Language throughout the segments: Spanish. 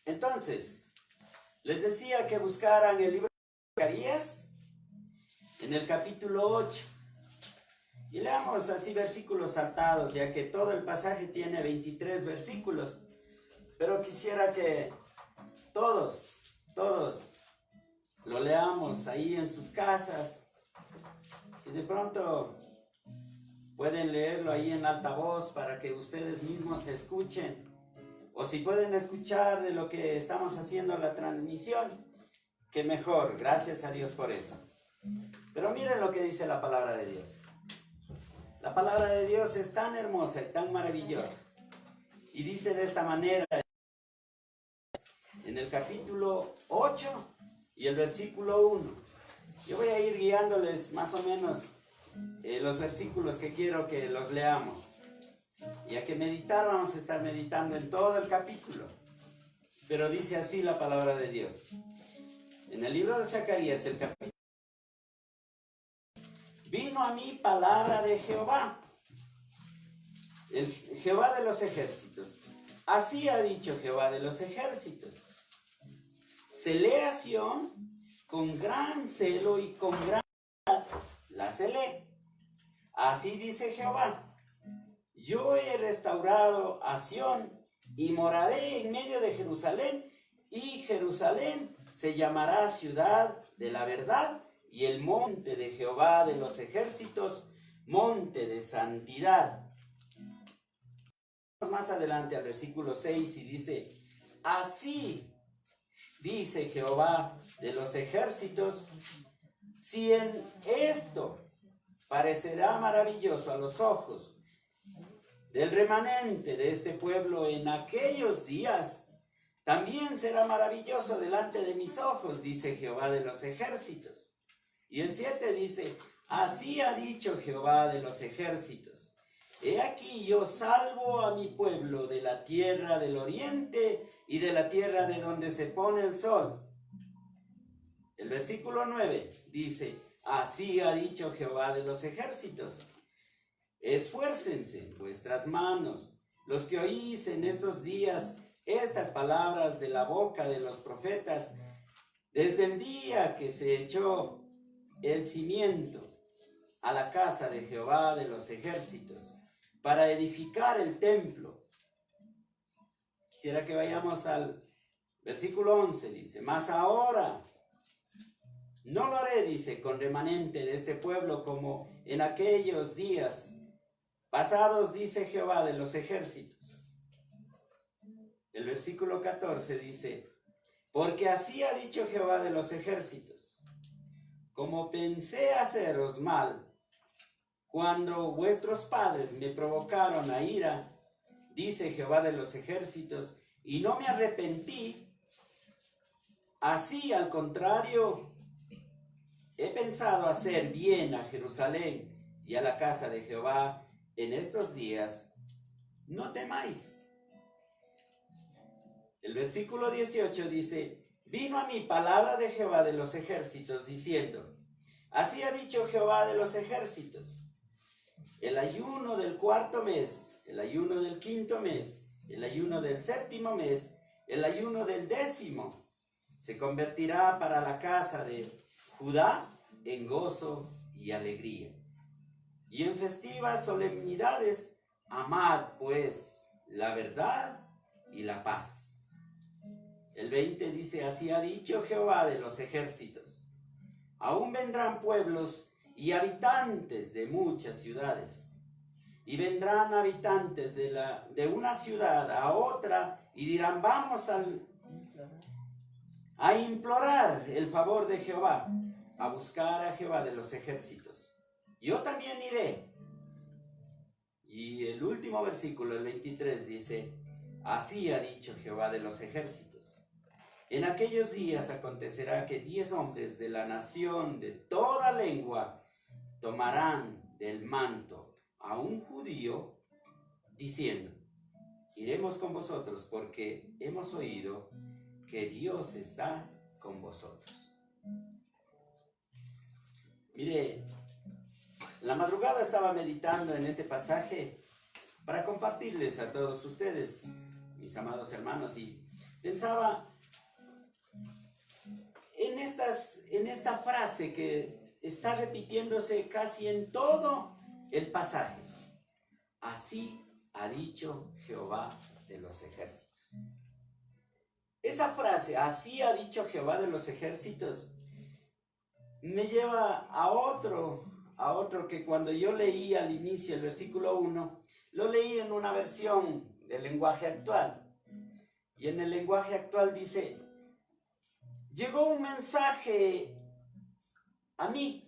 Entonces, les decía que buscaran el libro de Zacarías en el capítulo 8. Y leamos así versículos saltados, ya que todo el pasaje tiene 23 versículos. Pero quisiera que todos lo leamos ahí en sus casas. Si de pronto pueden leerlo ahí en alta voz para que ustedes mismos se escuchen. O si pueden escuchar de lo que estamos haciendo la transmisión, que mejor, gracias a Dios por eso. Pero miren lo que dice la palabra de Dios. La palabra de Dios es tan hermosa y tan maravillosa. Y dice de esta manera, en el capítulo 8 y el versículo 1. Yo voy a ir guiándoles más o menos los versículos que quiero que los leamos. Ya que meditar, vamos a estar meditando en todo el capítulo. Pero dice así la palabra de Dios. En el libro de Zacarías, el capítulo: vino a mí palabra de Jehová, el Jehová de los ejércitos. Así ha dicho Jehová de los ejércitos. Celé a Sión con gran celo y con gran la celé. Así dice Jehová: yo he restaurado a Sión y moraré en medio de Jerusalén, y Jerusalén se llamará ciudad de la verdad, y el monte de Jehová de los ejércitos, monte de santidad. Más adelante al versículo 6 y dice: así dice Jehová de los ejércitos, si en esto parecerá maravilloso a los ojos del remanente de este pueblo en aquellos días, también será maravilloso delante de mis ojos, dice Jehová de los ejércitos. Y el 7 dice: así ha dicho Jehová de los ejércitos, he aquí yo salvo a mi pueblo de la tierra del oriente y de la tierra de donde se pone el sol. El versículo 9 dice: así ha dicho Jehová de los ejércitos, esfuércense vuestras manos, los que oís en estos días estas palabras de la boca de los profetas, desde el día que se echó el cimiento a la casa de Jehová de los ejércitos, para edificar el templo. Quisiera que vayamos al versículo 11, dice: mas ahora no lo haré, dice, con remanente de este pueblo como en aquellos días pasados, dice Jehová de los ejércitos. El versículo 14 dice: porque así ha dicho Jehová de los ejércitos, como pensé haceros mal cuando vuestros padres me provocaron a ira, dice Jehová de los ejércitos, y no me arrepentí, así al contrario he pensado hacer bien a Jerusalén y a la casa de Jehová en estos días. No temáis. El versículo 18 dice: vino a mí palabra de Jehová de los ejércitos, diciendo: así ha dicho Jehová de los ejércitos, el ayuno del cuarto mes, el ayuno del quinto mes, el ayuno del séptimo mes, el ayuno del 10º, se convertirá para la casa de Judá en gozo y alegría. Y en festivas solemnidades, amad pues la verdad y la paz. El 20 dice: así ha dicho Jehová de los ejércitos, aún vendrán pueblos y habitantes de muchas ciudades, y vendrán habitantes de una ciudad a otra, y dirán: vamos a implorar el favor de Jehová, a buscar a Jehová de los ejércitos. Yo también iré. Y el último versículo, el 23, dice: así ha dicho Jehová de los ejércitos, en aquellos días acontecerá que 10 hombres de la nación de toda lengua tomarán del manto a un judío, diciendo: iremos con vosotros, porque hemos oído que Dios está con vosotros. Mire, la madrugada estaba meditando en este pasaje para compartirles a todos ustedes, mis amados hermanos, y pensaba en esta frase que está repitiéndose casi en todo el pasaje. Así ha dicho Jehová de los ejércitos. Esa frase, así ha dicho Jehová de los ejércitos, me lleva a otro que cuando yo leí al inicio el versículo 1, lo leí en una versión del lenguaje actual. Y en el lenguaje actual dice, llegó un mensaje a mí.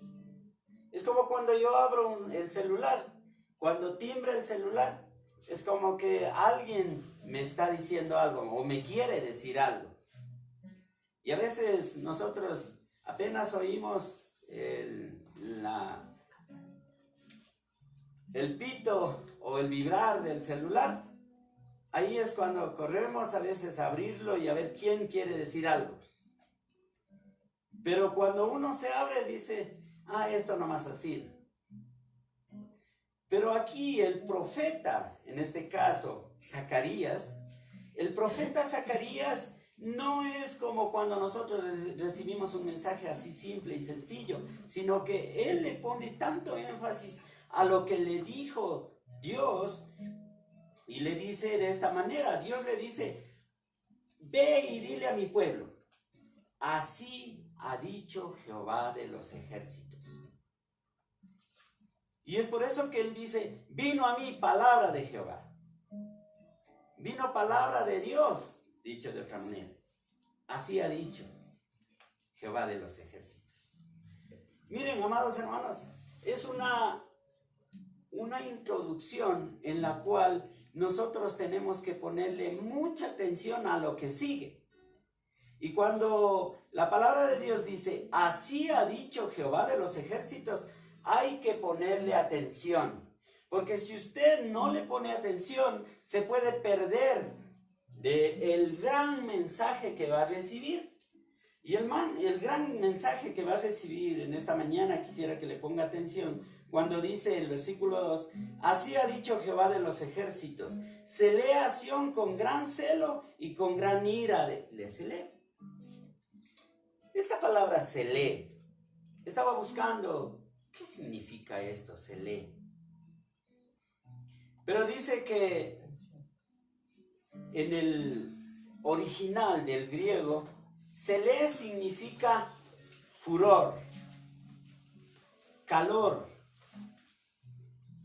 Es como cuando yo abro el celular, cuando timbra el celular, es como que alguien me está diciendo algo o me quiere decir algo. Y a veces nosotros apenas oímos el pito o el vibrar del celular, ahí es cuando corremos a veces a abrirlo y a ver quién quiere decir algo. Pero cuando uno se abre dice, esto nomás ha sido. Pero aquí el profeta, en este caso Zacarías, el profeta Zacarías no es como cuando nosotros recibimos un mensaje así simple y sencillo, sino que él le pone tanto énfasis a lo que le dijo Dios y le dice de esta manera. Dios le dice, ve y dile a mi pueblo, así ha dicho Jehová de los ejércitos. Y es por eso que él dice, vino a mí palabra de Jehová. Vino palabra de Dios, dicho de otra manera. Así ha dicho Jehová de los ejércitos. Miren, amados hermanos, es una introducción en la cual nosotros tenemos que ponerle mucha atención a lo que sigue. Y cuando la palabra de Dios dice, así ha dicho Jehová de los ejércitos, hay que ponerle atención. Porque si usted no le pone atención, se puede perder del gran mensaje que va a recibir. Y el gran mensaje que va a recibir en esta mañana, quisiera que le ponga atención, cuando dice el versículo 2, así ha dicho Jehová de los ejércitos, se lee a Sión con gran celo y con gran ira. Se lee. Esta palabra se lee. Estaba buscando, ¿qué significa esto? Se lee. Pero dice que en el original del griego, se lee significa furor, calor,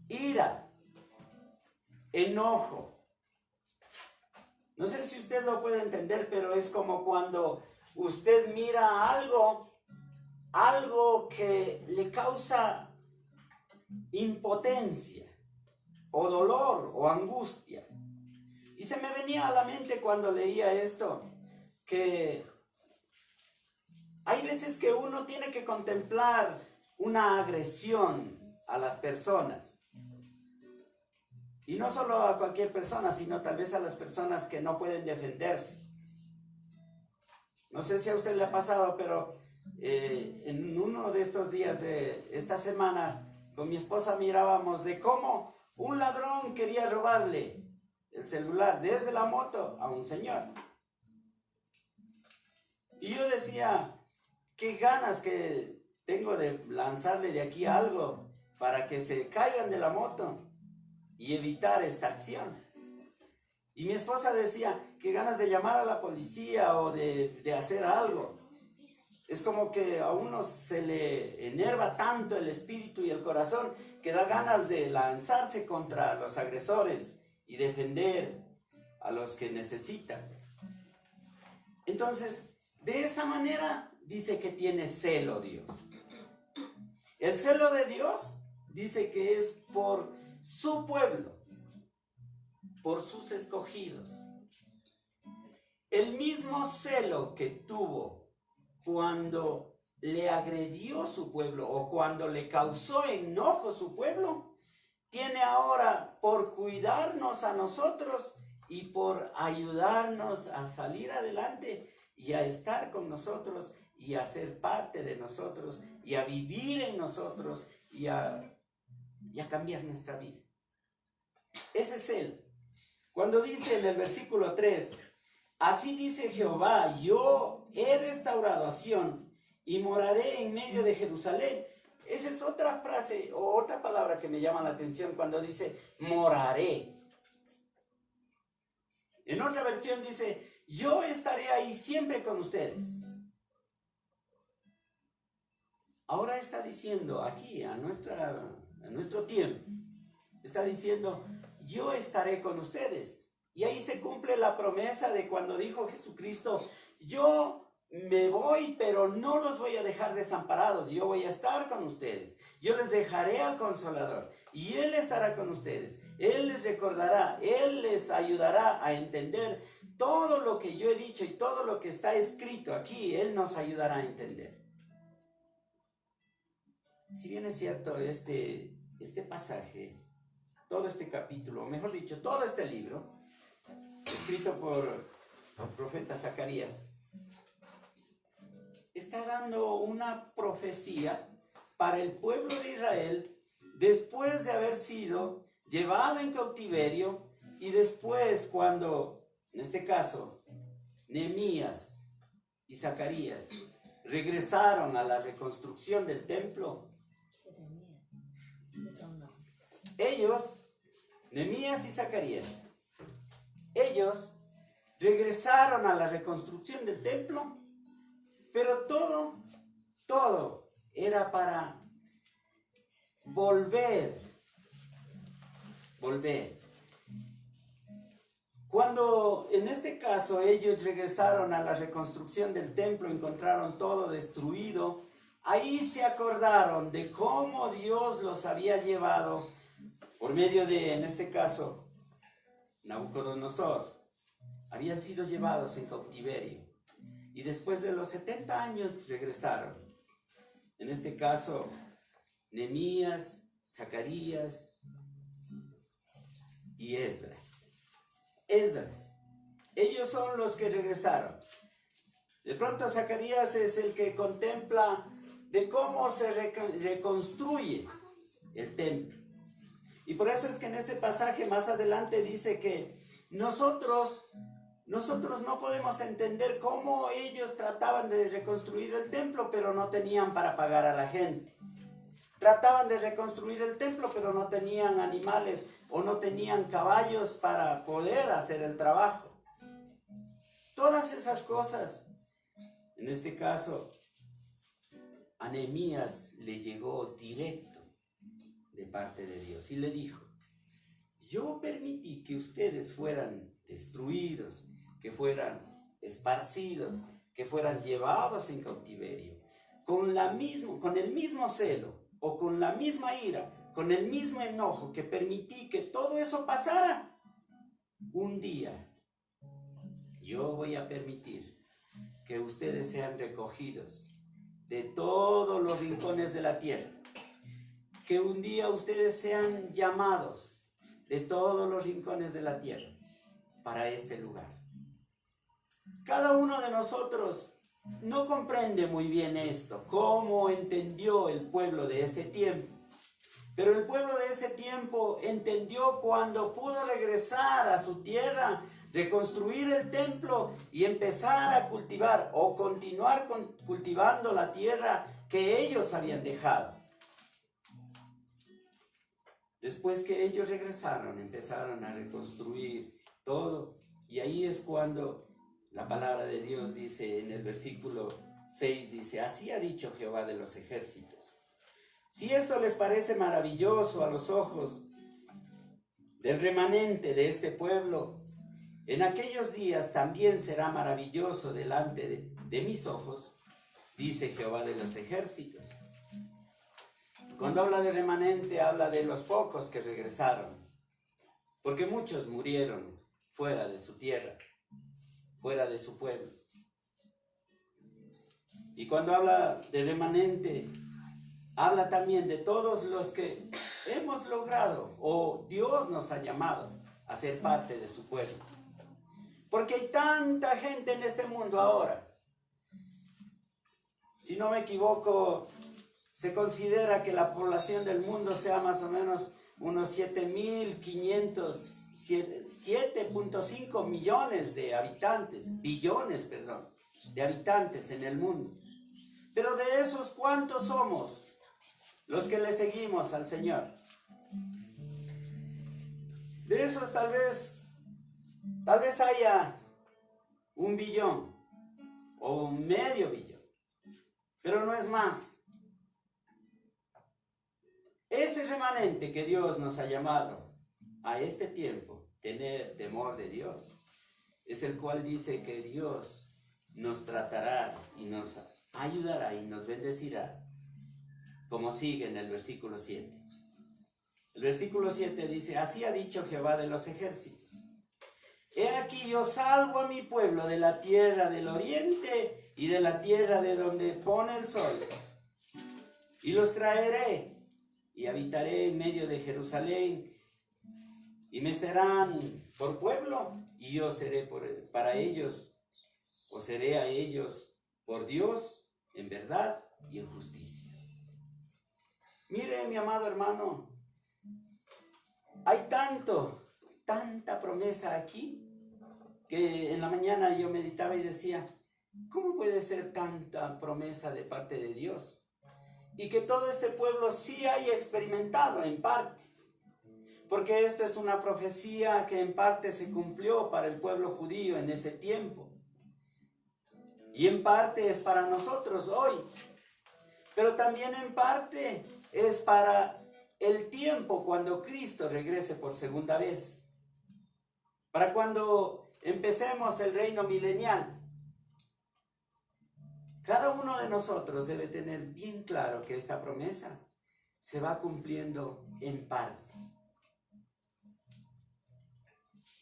ira, enojo. No sé si usted lo puede entender, pero es como cuando usted mira algo que le causa impotencia, o dolor, o angustia. Y se me venía a la mente cuando leía esto, que hay veces que uno tiene que contemplar una agresión a las personas. Y no solo a cualquier persona, sino tal vez a las personas que no pueden defenderse. No sé si a usted le ha pasado, pero en uno de estos días de esta semana, con mi esposa mirábamos de cómo un ladrón quería robarle el celular desde la moto a un señor. Y yo decía, qué ganas que tengo de lanzarle de aquí algo para que se caigan de la moto y evitar esta acción. Y mi esposa decía, qué ganas de llamar a la policía o de hacer algo. Es como que a uno se le enerva tanto el espíritu y el corazón que da ganas de lanzarse contra los agresores y defender a los que necesitan. Entonces, de esa manera dice que tiene celo Dios. El celo de Dios dice que es por su pueblo, por sus escogidos. El mismo celo que tuvo cuando le agredió su pueblo o cuando le causó enojo su pueblo, tiene ahora por cuidarnos a nosotros y por ayudarnos a salir adelante y a estar con nosotros y a ser parte de nosotros y a vivir en nosotros y a cambiar nuestra vida. Ese es Él. Cuando dice en el versículo 3, Así dice Jehová, yo he restaurado a Sión y moraré en medio de Jerusalén. Esa es otra frase o otra palabra que me llama la atención cuando dice moraré. En otra versión dice, yo estaré ahí siempre con ustedes. Ahora está diciendo aquí, a nuestro tiempo, está diciendo, yo estaré con ustedes. Y ahí se cumple la promesa de cuando dijo Jesucristo, yo me voy, pero no los voy a dejar desamparados, yo voy a estar con ustedes. Yo les dejaré al Consolador y Él estará con ustedes. Él les recordará, Él les ayudará a entender todo lo que yo he dicho y todo lo que está escrito aquí. Él nos ayudará a entender. Si bien es cierto, este pasaje, todo este capítulo, o mejor dicho, todo este libro, escrito por el profeta Zacarías, está dando una profecía para el pueblo de Israel después de haber sido llevado en cautiverio y después cuando, en este caso, Nehemías y Zacarías regresaron a la reconstrucción del templo. Ellos, Nehemías y Zacarías, ellos regresaron a la reconstrucción del templo, pero todo era para volver. Cuando en este caso ellos regresaron a la reconstrucción del templo, encontraron todo destruido, ahí se acordaron de cómo Dios los había llevado por medio de, en este caso, Nabucodonosor. Habían sido llevados en cautiverio y después de los 70 años regresaron. En este caso, Nehemías, Zacarías y Esdras. Ellos son los que regresaron. De pronto Zacarías es el que contempla de cómo se reconstruye el templo. Y por eso es que en este pasaje más adelante dice que nosotros no podemos entender cómo ellos trataban de reconstruir el templo, pero no tenían para pagar a la gente. Trataban de reconstruir el templo, pero no tenían animales o no tenían caballos para poder hacer el trabajo. Todas esas cosas, en este caso, a Nehemías le llegó directo de parte de Dios y le dijo, yo permití que ustedes fueran destruidos, que fueran esparcidos, que fueran llevados en cautiverio, con el mismo celo o con la misma ira, con el mismo enojo que permití que todo eso pasara. Un día yo voy a permitir que ustedes sean recogidos de todos los rincones de la tierra, que un día ustedes sean llamados de todos los rincones de la tierra para este lugar. Cada uno de nosotros no comprende muy bien esto, cómo entendió el pueblo de ese tiempo. Pero el pueblo de ese tiempo entendió cuando pudo regresar a su tierra, reconstruir el templo y empezar a cultivar o continuar cultivando la tierra que ellos habían dejado. Después que ellos regresaron, empezaron a reconstruir todo. Y ahí es cuando la palabra de Dios dice en el versículo 6, dice, así ha dicho Jehová de los ejércitos. Si esto les parece maravilloso a los ojos del remanente de este pueblo, en aquellos días también será maravilloso delante de mis ojos, dice Jehová de los ejércitos. Cuando habla de remanente, habla de los pocos que regresaron, porque muchos murieron fuera de su tierra, fuera de su pueblo. Y cuando habla de remanente, habla también de todos los que hemos logrado o Dios nos ha llamado a ser parte de su pueblo. Porque hay tanta gente en este mundo ahora. Si no me equivoco, se considera que la población del mundo sea más o menos unos 7.500, 7.5 millones de habitantes, billones, perdón, de habitantes en el mundo. Pero de esos, ¿cuántos somos los que le seguimos al Señor? De esos tal vez haya 1 billón o medio billón, pero no es más. Ese remanente que Dios nos ha llamado a este tiempo, tener temor de Dios, es el cual dice que Dios nos tratará y nos ayudará y nos bendecirá, como sigue en el versículo 7. El versículo 7 dice: así ha dicho Jehová de los ejércitos: he aquí yo salvo a mi pueblo de la tierra del oriente y de la tierra de donde pone el sol, y los traeré y habitaré en medio de Jerusalén, y me serán por pueblo, y yo seré para ellos, o seré a ellos por Dios en verdad y en justicia. Mire, mi amado hermano, hay tanta promesa aquí, que en la mañana yo meditaba y decía: ¿cómo puede ser tanta promesa de parte de Dios? Y que todo este pueblo sí haya experimentado en parte, porque esto es una profecía que en parte se cumplió para el pueblo judío en ese tiempo, y en parte es para nosotros hoy, pero también en parte es para el tiempo cuando Cristo regrese por segunda vez, para cuando empecemos el reino milenial. Cada uno de nosotros debe tener bien claro que esta promesa se va cumpliendo en parte.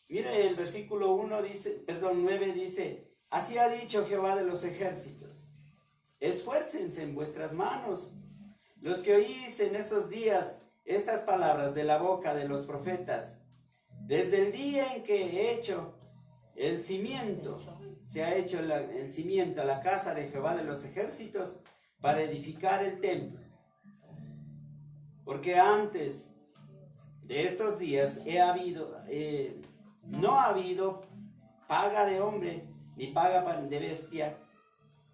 Mire, el versículo 9 dice: así ha dicho Jehová de los ejércitos: esfuércense en vuestras manos, los que oís en estos días estas palabras de la boca de los profetas. Desde el día en que he hecho el cimiento, se ha hecho el cimiento a la casa de Jehová de los ejércitos para edificar el templo. Porque antes de estos días no ha habido paga de hombre, ni paga de bestia,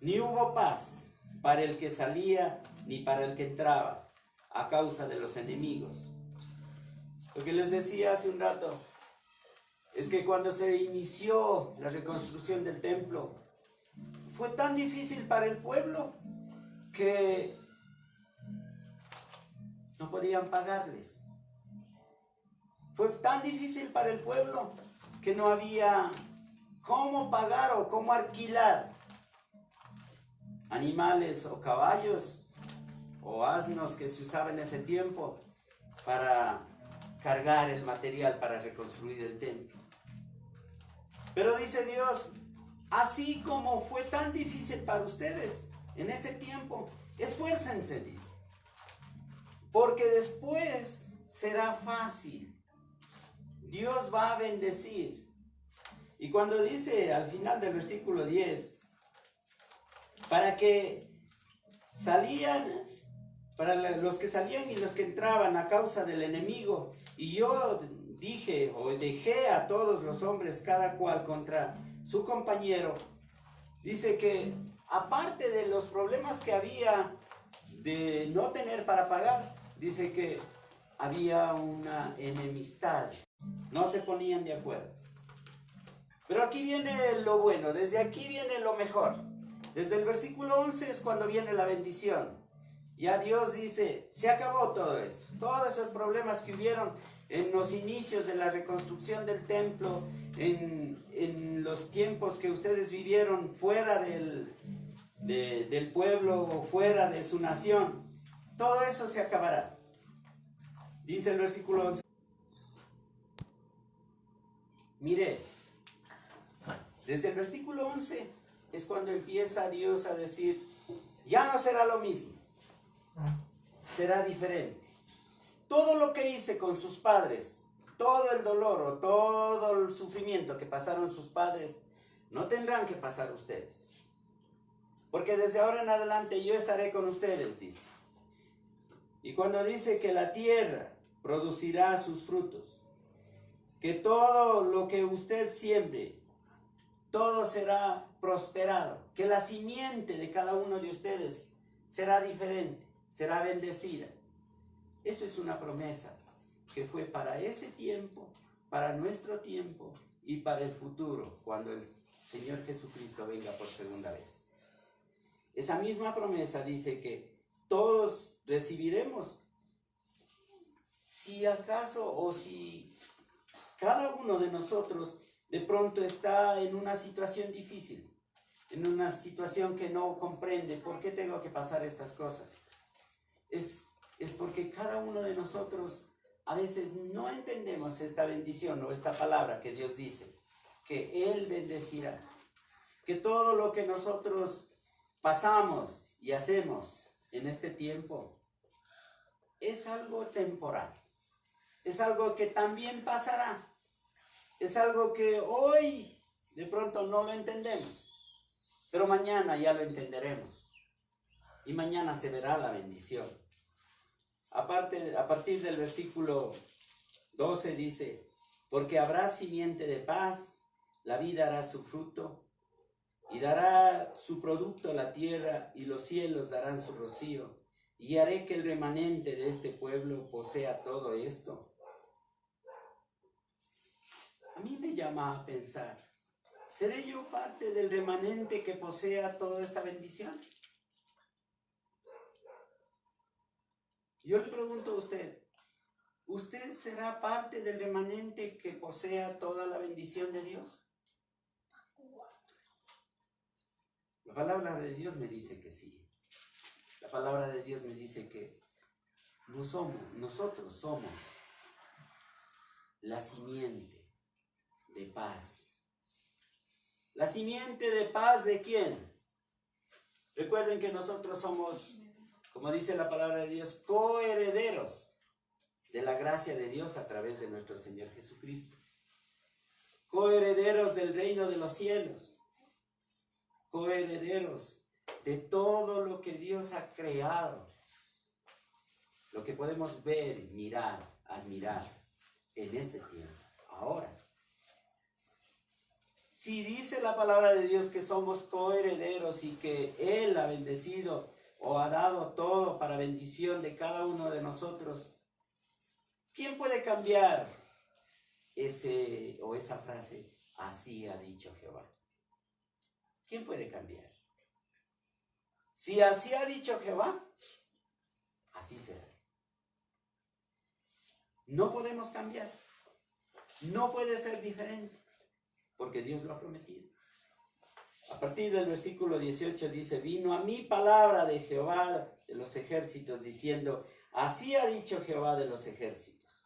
ni hubo paz para el que salía, ni para el que entraba, a causa de los enemigos. Lo que les decía hace un rato es que cuando se inició la reconstrucción del templo, fue tan difícil para el pueblo que no podían pagarles. Fue tan difícil para el pueblo que no había cómo pagar o cómo alquilar animales o caballos o asnos que se usaban en ese tiempo para cargar el material para reconstruir el templo. Pero dice Dios: así como fue tan difícil para ustedes en ese tiempo, esfuércense, dice, porque después será fácil. Dios va a bendecir. Y cuando dice al final del versículo 10, para los que salían y los que entraban a causa del enemigo, y yo dije o dejé a todos los hombres cada cual contra su compañero, dice que aparte de los problemas que había de no tener para pagar, dice que había una enemistad, no se ponían de acuerdo. Pero aquí viene lo bueno, desde aquí viene lo mejor. Desde el versículo 11 es cuando viene la bendición. Ya Dios dice: se acabó todo eso, todos esos problemas que hubieron en los inicios de la reconstrucción del templo, en los tiempos que ustedes vivieron fuera del pueblo o fuera de su nación, todo eso se acabará. Dice el versículo 11. Mire, desde el versículo 11 es cuando empieza Dios a decir: ya no será lo mismo, será diferente. Todo lo que hice con sus padres, todo el dolor o todo el sufrimiento que pasaron sus padres, no tendrán que pasar ustedes. Porque desde ahora en adelante yo estaré con ustedes, dice. Y cuando dice que la tierra producirá sus frutos, que todo lo que usted siembre, todo será prosperado, que la simiente de cada uno de ustedes será diferente, será bendecida. Eso es una promesa que fue para ese tiempo, para nuestro tiempo y para el futuro, cuando el Señor Jesucristo venga por segunda vez. Esa misma promesa dice que todos recibiremos, si acaso o si cada uno de nosotros de pronto está en una situación difícil, en una situación que no comprende por qué tengo que pasar estas cosas. Es porque cada uno de nosotros a veces no entendemos esta bendición o esta palabra que Dios dice, que Él bendecirá, que todo lo que nosotros pasamos y hacemos en este tiempo es algo temporal, es algo que también pasará, es algo que hoy de pronto no lo entendemos, pero mañana ya lo entenderemos y mañana se verá la bendición. A partir del versículo 12 dice, porque habrá simiente de paz, la vida hará su fruto, y dará su producto la tierra, y los cielos darán su rocío, y haré que el remanente de este pueblo posea todo esto. A mí me llama a pensar, ¿seré yo parte del remanente que posea toda esta bendición? Yo le pregunto a usted, ¿usted será parte del remanente que posea toda la bendición de Dios? La palabra de Dios me dice que sí. La palabra de Dios me dice que nosotros somos la simiente de paz. ¿La simiente de paz de quién? Recuerden que nosotros somos, como dice la palabra de Dios, coherederos de la gracia de Dios a través de nuestro Señor Jesucristo. Coherederos del reino de los cielos. Coherederos de todo lo que Dios ha creado. Lo que podemos ver, mirar, admirar en este tiempo, ahora. Si dice la palabra de Dios que somos coherederos y que Él ha bendecido o ha dado todo para bendición de cada uno de nosotros, ¿quién puede cambiar esa frase? Así ha dicho Jehová. ¿Quién puede cambiar? Si así ha dicho Jehová, así será. No podemos cambiar. No puede ser diferente, porque Dios lo ha prometido. A partir del versículo 18 dice, vino a mí palabra de Jehová de los ejércitos, diciendo, así ha dicho Jehová de los ejércitos.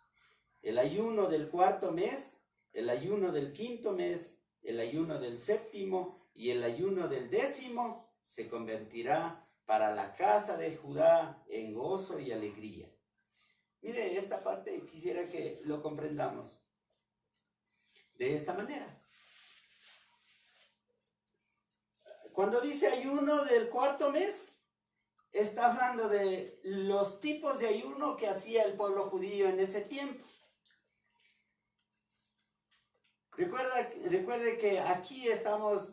El ayuno del cuarto mes, el ayuno del quinto mes, el ayuno del séptimo y el ayuno del 10º se convertirá para la casa de Judá en gozo y alegría. Mire, esta parte quisiera que lo comprendamos de esta manera. Cuando dice ayuno del cuarto mes, está hablando de los tipos de ayuno que hacía el pueblo judío en ese tiempo. Recuerde que aquí estamos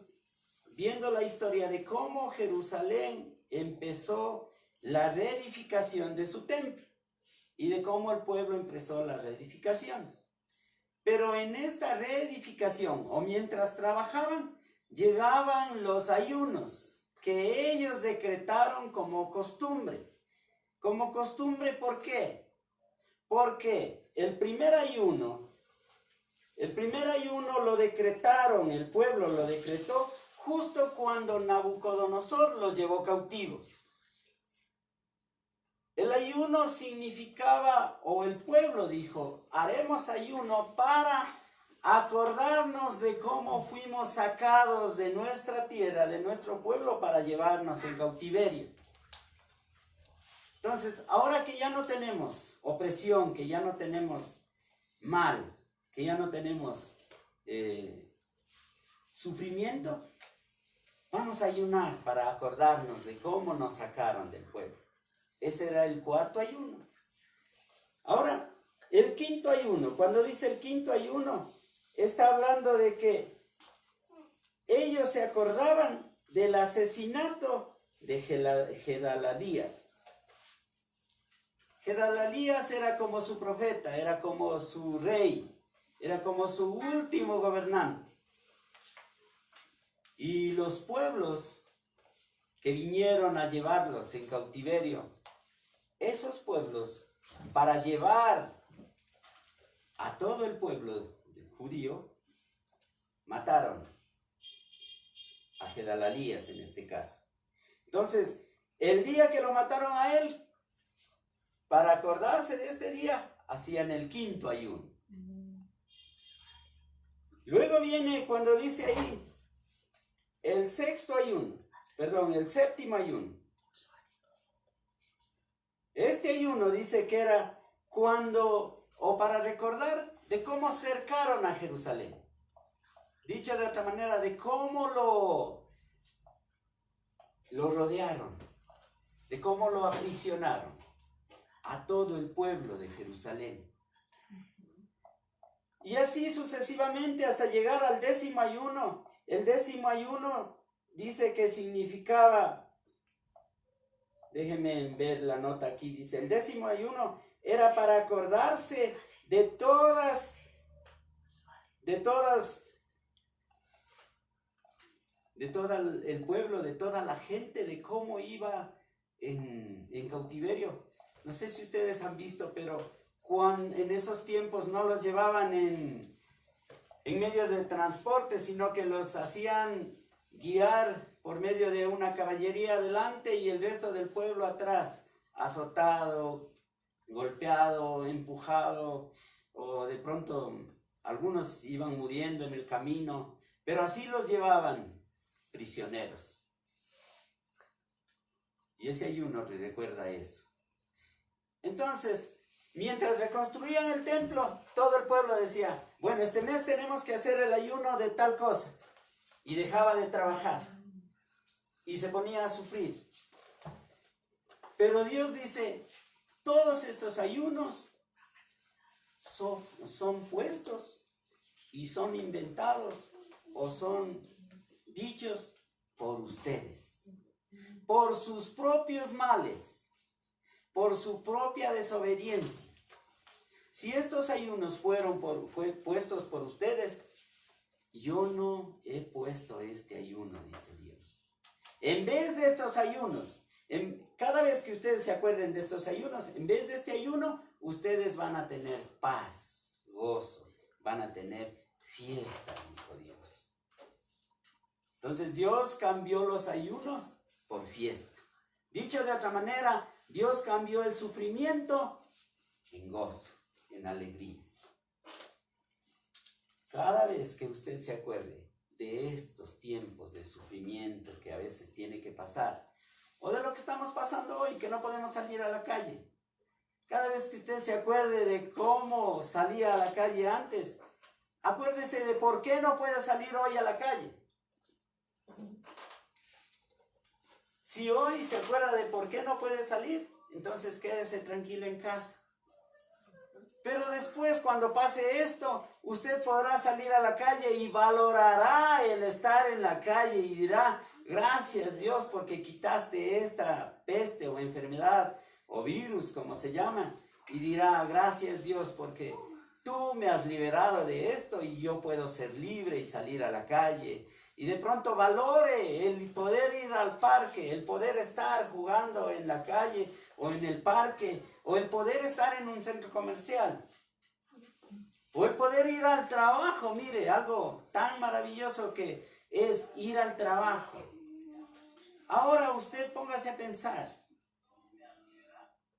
viendo la historia de cómo Jerusalén empezó la reedificación de su templo y de cómo el pueblo empezó la reedificación. Pero en esta reedificación, o mientras trabajaban, llegaban los ayunos que ellos decretaron como costumbre. Como costumbre, ¿por qué? Porque el primer ayuno lo decretaron, el pueblo lo decretó justo cuando Nabucodonosor los llevó cautivos. El ayuno significaba, o el pueblo dijo, haremos ayuno para acordarnos de cómo fuimos sacados de nuestra tierra, de nuestro pueblo, para llevarnos en cautiverio. Entonces, ahora que ya no tenemos opresión, que ya no tenemos mal, que ya no tenemos sufrimiento, vamos a ayunar para acordarnos de cómo nos sacaron del pueblo. Ese era el cuarto ayuno. Ahora, el quinto ayuno. Cuando dice el quinto ayuno, está hablando de que ellos se acordaban del asesinato de Gedaladías. Gedaladías era como su profeta, era como su rey, era como su último gobernante. Y los pueblos que vinieron a llevarlos en cautiverio, esos pueblos, para llevar a todo el pueblo judío, mataron a Gedaladías en este caso. Entonces, el día que lo mataron a él, para acordarse de este día, hacían el quinto ayuno. Luego viene cuando dice ahí, el séptimo ayuno. Este ayuno dice que era cuando, o para recordar de cómo cercaron a Jerusalén. Dicho de otra manera, de cómo lo rodearon, de cómo lo aprisionaron a todo el pueblo de Jerusalén. Y así sucesivamente hasta llegar al décimo ayuno. El décimo ayuno dice que significaba, déjenme ver la nota aquí, dice, el décimo ayuno era para acordarse de todo el pueblo, de toda la gente, de cómo iba en cautiverio. No sé si ustedes han visto, pero en esos tiempos no los llevaban en medios de transporte, sino que los hacían guiar por medio de una caballería adelante y el resto del pueblo atrás, azotado, golpeado, empujado, o de pronto algunos iban muriendo en el camino, pero así los llevaban prisioneros. Y ese ayuno recuerda eso. Entonces, mientras reconstruían el templo, todo el pueblo decía, bueno, este mes tenemos que hacer el ayuno de tal cosa. Y dejaba de trabajar. Y se ponía a sufrir. Pero Dios dice, todos estos ayunos son puestos y son inventados o son dichos por ustedes. Por sus propios males. Por su propia desobediencia. Si estos ayunos fueron puestos por ustedes, yo no he puesto este ayuno, dice Dios. En vez de estos ayunos, cada vez que ustedes se acuerden de estos ayunos, en vez de este ayuno, ustedes van a tener paz, gozo, van a tener fiesta, dijo Dios. Entonces Dios cambió los ayunos por fiesta. Dicho de otra manera, Dios cambió el sufrimiento en gozo, en alegría. Cada vez que usted se acuerde de estos tiempos de sufrimiento que a veces tiene que pasar, o de lo que estamos pasando hoy, que no podemos salir a la calle, cada vez que usted se acuerde de cómo salía a la calle antes, acuérdese de por qué no puede salir hoy a la calle. Si hoy se acuerda de por qué no puede salir, entonces quédese tranquilo en casa. Pero después, cuando pase esto, usted podrá salir a la calle y valorará el estar en la calle y dirá, gracias Dios porque quitaste esta peste o enfermedad o virus, como se llama. Y dirá, gracias Dios porque tú me has liberado de esto y yo puedo ser libre y salir a la calle. Y de pronto valore el poder ir al parque, el poder estar jugando en la calle o en el parque, o el poder estar en un centro comercial, o el poder ir al trabajo. Mire, algo tan maravilloso que es ir al trabajo. Ahora usted póngase a pensar,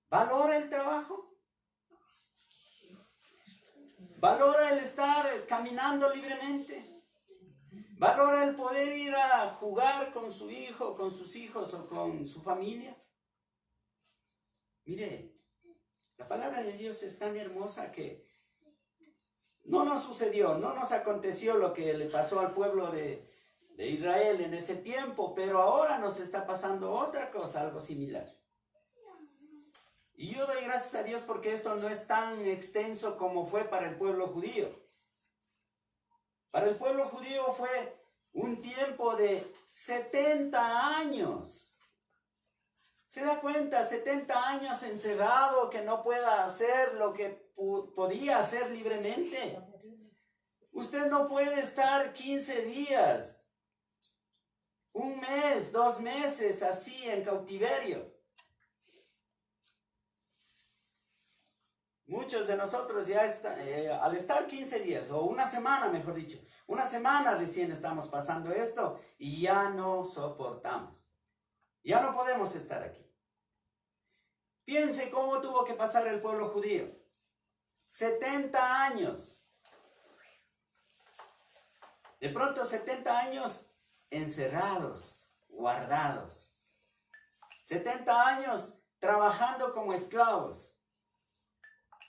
¿valora el trabajo? ¿Valora el estar caminando libremente? ¿Valora el poder ir a jugar con su hijo, con sus hijos o con su familia? Mire, la palabra de Dios es tan hermosa que no nos sucedió, no nos aconteció lo que le pasó al pueblo de Israel en ese tiempo, pero ahora nos está pasando otra cosa, algo similar. Y yo doy gracias a Dios porque esto no es tan extenso como fue para el pueblo judío. Para el pueblo judío fue un tiempo de 70 años. ¿Se da cuenta? 70 años encerrado, que no pueda hacer lo que podía hacer libremente. Usted no puede estar 15 días, un mes, 2 meses así en cautiverio. Muchos de nosotros ya al estar 15 días, o una semana mejor dicho, una semana recién estamos pasando esto y ya no soportamos. Ya no podemos estar aquí. Piense cómo tuvo que pasar el pueblo judío. 70 años. De pronto 70 años encerrados, guardados. 70 años trabajando como esclavos.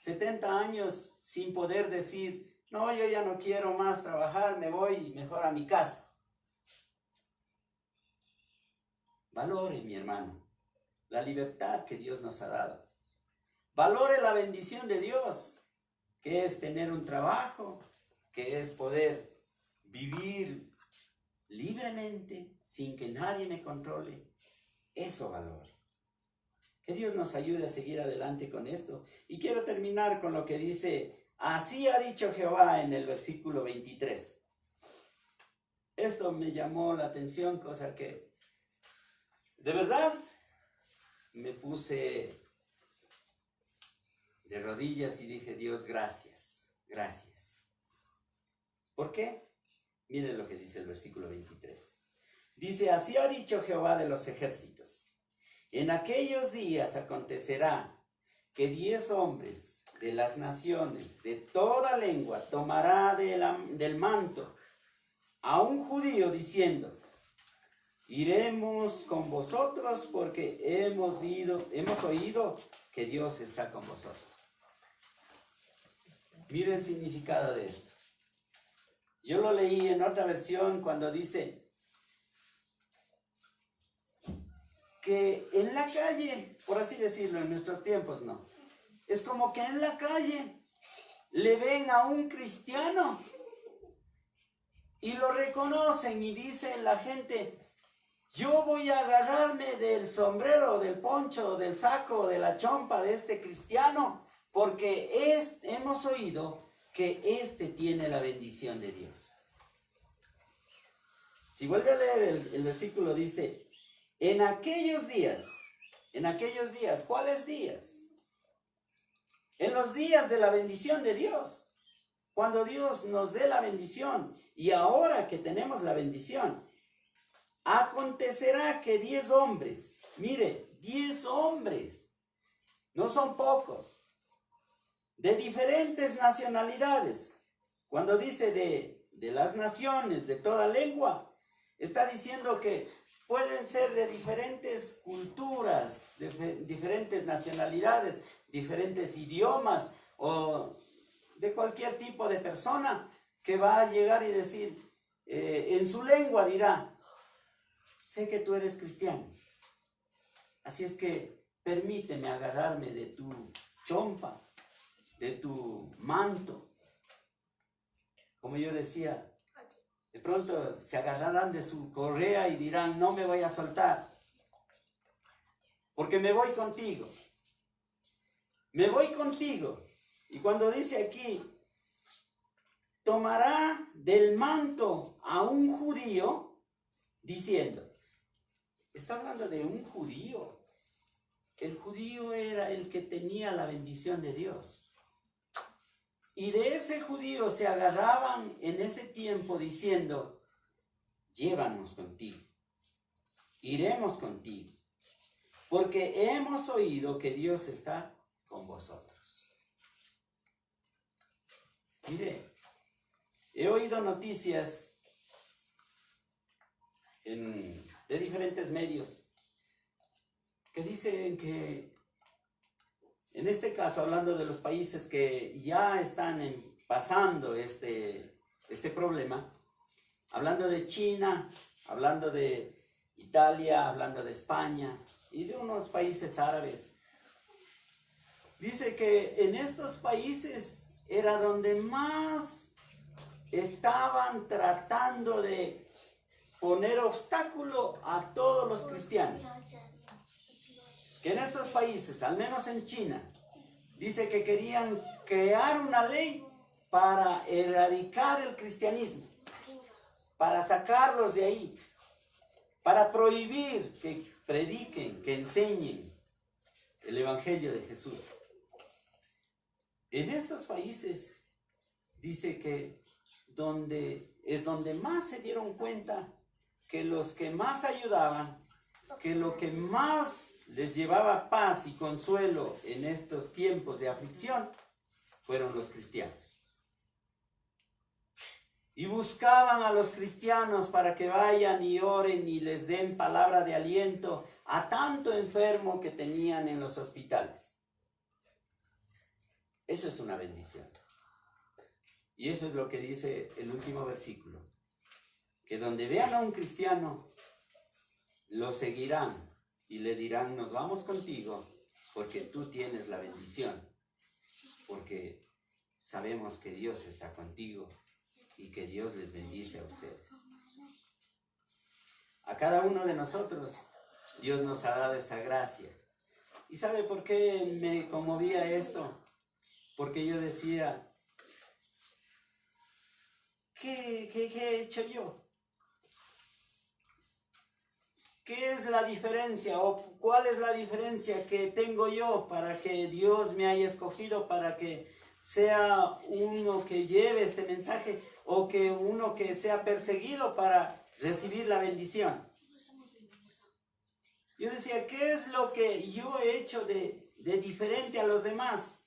70 años sin poder decir, no, yo ya no quiero más trabajar, me voy mejor a mi casa. Valore, mi hermano, la libertad que Dios nos ha dado. Valore la bendición de Dios, que es tener un trabajo, que es poder vivir libremente, sin que nadie me controle. Eso valore. Que Dios nos ayude a seguir adelante con esto. Y quiero terminar con lo que dice, así ha dicho Jehová en el versículo 23. Esto me llamó la atención, cosa que de verdad me puse de rodillas y dije, Dios, gracias, gracias. ¿Por qué? Miren lo que dice el versículo 23. Dice, así ha dicho Jehová de los ejércitos. En aquellos días acontecerá que 10 hombres de las naciones de toda lengua tomará del manto a un judío diciendo, iremos con vosotros porque hemos oído que Dios está con vosotros. Miren el significado de esto. Yo lo leí en otra versión cuando dice que en la calle, por así decirlo, en nuestros tiempos no, es como que en la calle le ven a un cristiano y lo reconocen y dicen la gente, yo voy a agarrarme del sombrero, del poncho, del saco, de la chompa de este cristiano, porque hemos oído que este tiene la bendición de Dios. Si vuelve a leer el versículo, dice, en aquellos días, ¿cuáles días? En los días de la bendición de Dios, cuando Dios nos dé la bendición, y ahora que tenemos la bendición, acontecerá que 10 hombres, mire, 10 hombres, no son pocos, de diferentes nacionalidades. Cuando dice de las naciones, de toda lengua, está diciendo que pueden ser de diferentes culturas, de diferentes nacionalidades, diferentes idiomas, o de cualquier tipo de persona que va a llegar y decir, en su lengua dirá, sé que tú eres cristiano, así es que permíteme agarrarme de tu chompa, de tu manto. Como yo decía, de pronto se agarrarán de su correa y dirán, no me voy a soltar, porque me voy contigo. Me voy contigo. Y cuando dice aquí, tomará del manto a un judío, diciendo, está hablando de un judío. El judío era el que tenía la bendición de Dios. Y de ese judío se agarraban en ese tiempo diciendo, llévanos contigo, iremos contigo, porque hemos oído que Dios está con vosotros. Mire, he oído noticias de diferentes medios que dicen que, en este caso, hablando de los países que ya están pasando este problema, hablando de China, hablando de Italia, hablando de España y de unos países árabes, Dice que en estos países era donde más estaban tratando de poner obstáculo a todos los cristianos. Que en estos países, al menos en China, dice que querían crear una ley para erradicar el cristianismo, para sacarlos de ahí, para prohibir que prediquen, que enseñen el Evangelio de Jesús. En estos países dice que donde más se dieron cuenta que los que más ayudaban, que lo que más les llevaba paz y consuelo en estos tiempos de aflicción, fueron los cristianos. Y buscaban a los cristianos para que vayan y oren y les den palabra de aliento a tanto enfermo que tenían en los hospitales. Eso es una bendición. Y eso es lo que dice el último versículo. Que donde vean a un cristiano, lo seguirán y le dirán, nos vamos contigo porque tú tienes la bendición. Porque sabemos que Dios está contigo y que Dios les bendice a ustedes. A cada uno de nosotros, Dios nos ha dado esa gracia. ¿Y sabe por qué me conmovía esto? Porque yo decía, ¿qué he hecho yo? ¿Qué es la diferencia o cuál es la diferencia que tengo yo para que Dios me haya escogido para que sea uno que lleve este mensaje o que uno que sea perseguido para recibir la bendición? Yo decía, ¿qué es lo que yo he hecho de diferente a los demás?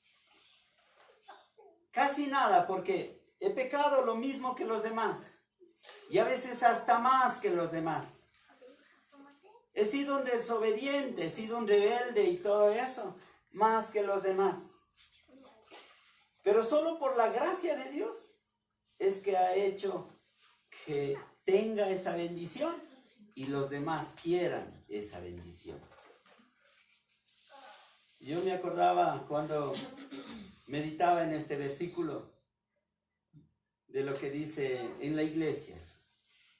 Casi nada, porque he pecado lo mismo que los demás y a veces hasta más que los demás. He sido un desobediente, he sido un rebelde y todo eso, más que los demás. Pero solo por la gracia de Dios es que ha hecho que tenga esa bendición y los demás quieran esa bendición. Yo me acordaba cuando meditaba en este versículo de lo que dice en la iglesia.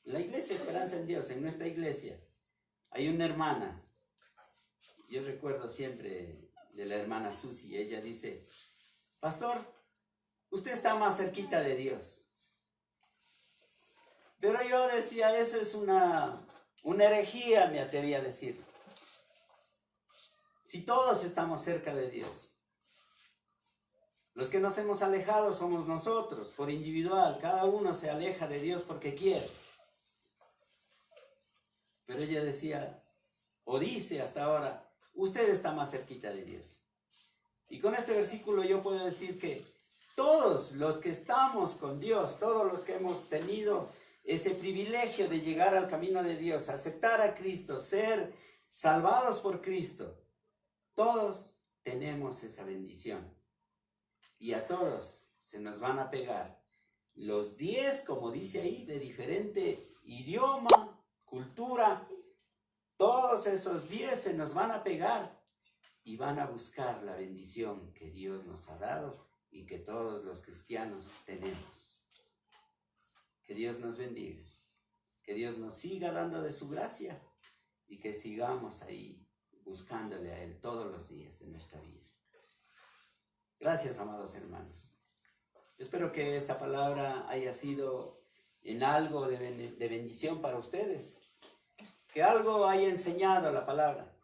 En la iglesia Esperanza en Dios, en nuestra iglesia, hay una hermana. Yo recuerdo siempre de la hermana Susi. Ella dice, pastor, usted está más cerquita de Dios. Pero yo decía, eso es una herejía, me atreví a decir. Si todos estamos cerca de Dios. Los que nos hemos alejado somos nosotros, por individual. Cada uno se aleja de Dios porque quiere. Pero ella decía, o dice hasta ahora, usted está más cerquita de Dios. Y con este versículo yo puedo decir que todos los que estamos con Dios, todos los que hemos tenido ese privilegio de llegar al camino de Dios, aceptar a Cristo, ser salvados por Cristo, todos tenemos esa bendición. Y a todos se nos van a pegar los 10, como dice ahí, de diferente idioma, cultura. Todos esos 10 se nos van a pegar y van a buscar la bendición que Dios nos ha dado y que todos los cristianos tenemos. Que Dios nos bendiga, que Dios nos siga dando de su gracia y que sigamos ahí buscándole a Él todos los días de nuestra vida. Gracias, amados hermanos. Espero que esta palabra haya sido en algo de bendición para ustedes. Que algo haya enseñado la palabra.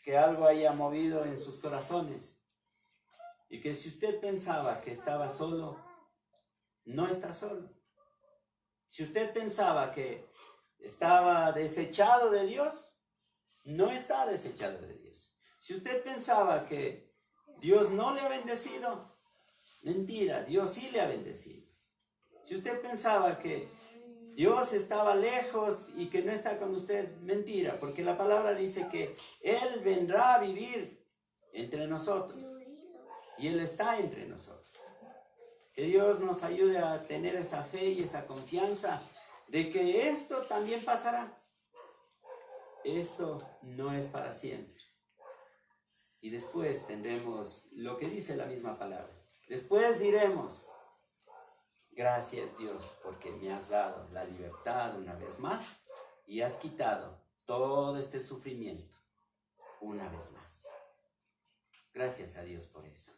Que algo haya movido en sus corazones. Y que si usted pensaba que estaba solo, no está solo. Si usted pensaba que estaba desechado de Dios, no está desechado de Dios. Si usted pensaba que Dios no le ha bendecido, mentira, Dios sí le ha bendecido. Si usted pensaba que Dios estaba lejos y que no está con usted, mentira, porque la palabra dice que Él vendrá a vivir entre nosotros y Él está entre nosotros. Que Dios nos ayude a tener esa fe y esa confianza de que esto también pasará. Esto no es para siempre. Y después tendremos lo que dice la misma palabra. Después diremos, gracias Dios, porque me has dado la libertad una vez más y has quitado todo este sufrimiento una vez más. Gracias a Dios por eso.